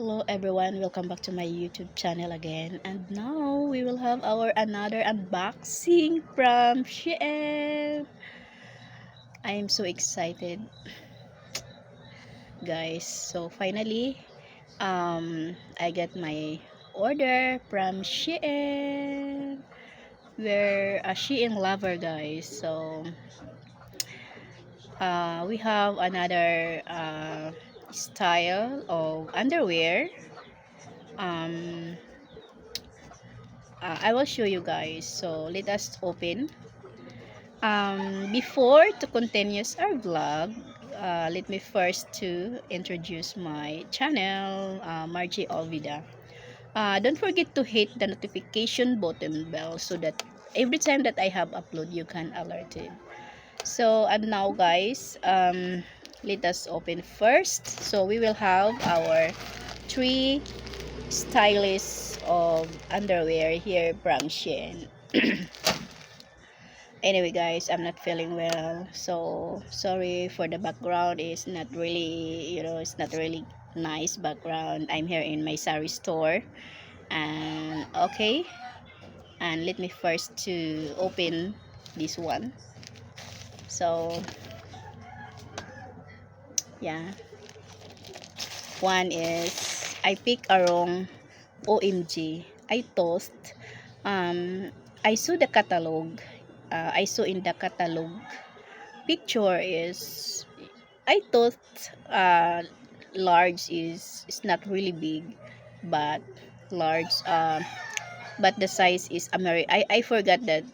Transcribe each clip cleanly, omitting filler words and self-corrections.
Hello everyone, welcome back to my YouTube channel again. And now we will have our another unboxing from Shein. I am so excited, guys. So finally, I got my order from Shein. We're a Shein lover, guys. So we have another style of underwear. Um, I will show you guys. So let us open. Before to continue our vlog, let me first to introduce my channel, Margie Alvida. Don't forget to hit the notification button bell so that every time that I have upload, you can alerted. So and now guys, let us open first. So we will have our three stylish of underwear here from Shein. Anyway guys, I'm not feeling well, so sorry for the background. It's not really, it's not really nice background. I'm here in my sari store. And okay, and let me first to open this one. So yeah, one is I pick a wrong. OMG, I toast. um I saw the catalog. I saw in the catalog picture is, I thought large is not really big, but large, but the size is I forgot that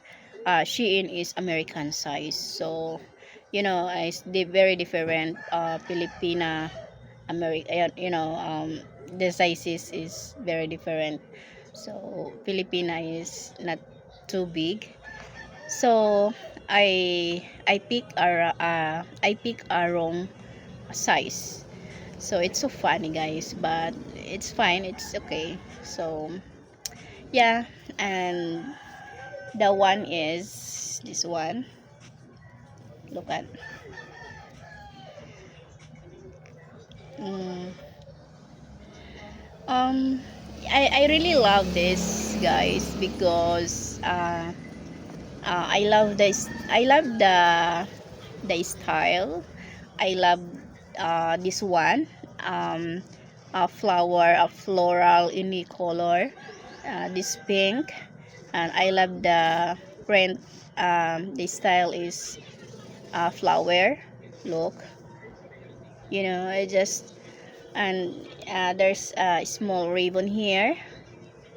Shein is American size. So it's the very different Filipina American, the sizes is very different. So Filipina is not too big. So I pick a wrong size. So it's so funny guys, but it's fine, it's okay. So yeah, and the one is this one. Look at. Mm, um I really love this guys because I love the style. I love this one, um, a flower, a floral unique color, this pink, and I love the print. The style is flower. Look, I just, and there's a small ribbon here.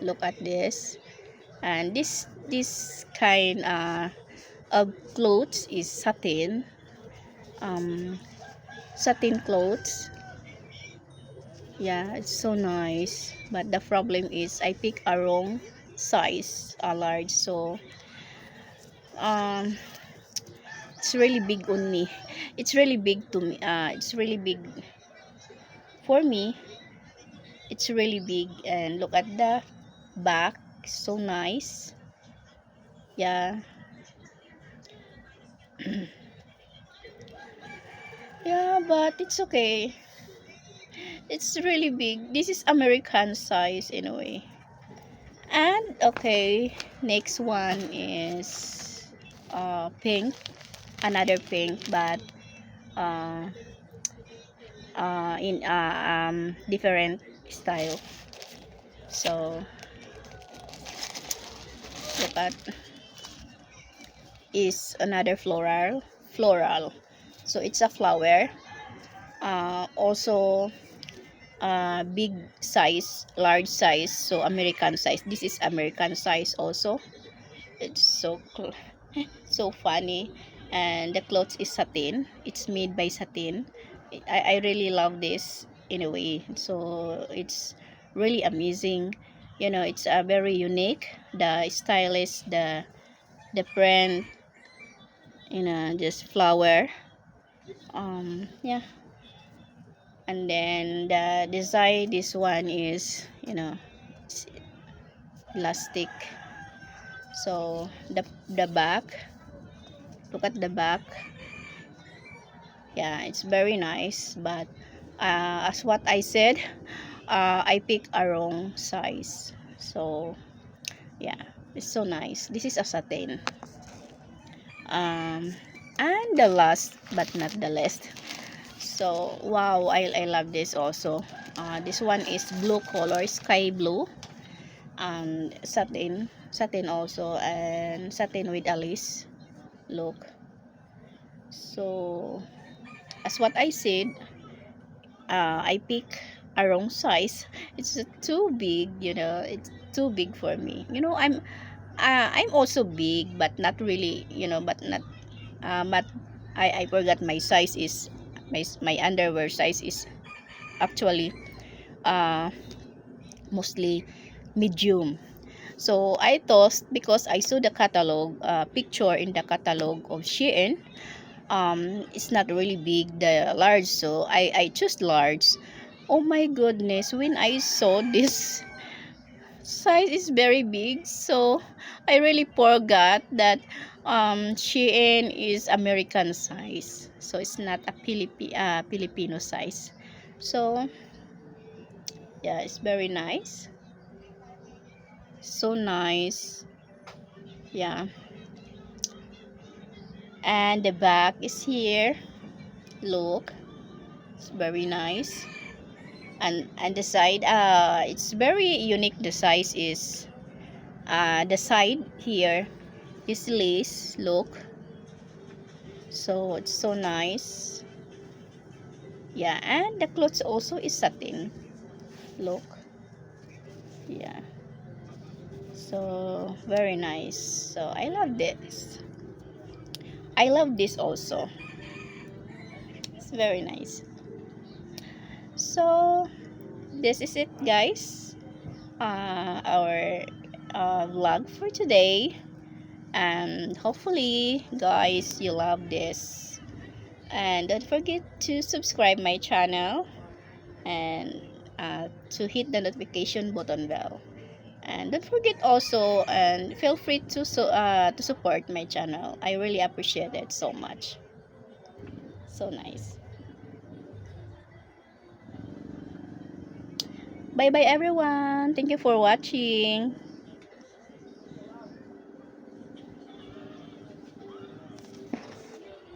Look at this, and this kind of clothes is satin. Um, Satin clothes. Yeah, it's so nice, but the problem is I pick a wrong size, a large. So um it's really big on me. It's really big to me. It's really big for me. It's really big. And look at the back, so nice. Yeah. Yeah, but it's okay. It's really big. This is American size anyway. And okay, next one is pink, another pink, but uh, in different style. So look at, is another floral. So it's a flower. Also big size, large size. So American size. This is American size also. It's so funny. And the clothes is satin. It's made by satin. I really love this in a way. So it's really amazing. It's very unique. The style is the print, just flower. Yeah. And then the design, this one is, it's elastic. So the back, look at the back. Yeah, it's very nice, but as what I said, I picked a wrong size. So yeah, it's so nice. This is a satin. um and the last but not the least, so wow, I love this also. This one is blue color, sky blue, and satin also, and satin with a lace look. So as what I said, I pick a wrong size. It's too big, it's too big for me. I'm also big, but not really, but not but I forgot my size is, my underwear size is actually uh mostly medium. So I thought, because I saw the catalog picture in the catalog of Shein, it's not really big, the large, so I choose large. Oh my goodness, when I saw this size is very big, so I really forgot that Shein is American size, so it's not a Filipino size. So yeah, it's very nice, so nice. Yeah, and the back is here, look, it's very nice. And the side, it's very unique. The size is, the side here is lace look, so it's so nice. Yeah, and the clothes also is satin look. Yeah, so very nice. So I love this. I love this also. It's very nice. So this is it, guys. Our vlog for today, and hopefully guys you love this, and don't forget to subscribe my channel, and to hit the notification button bell, and don't forget also, and feel free to support my channel. I really appreciate it so much. So nice. Bye bye everyone, thank you for watching.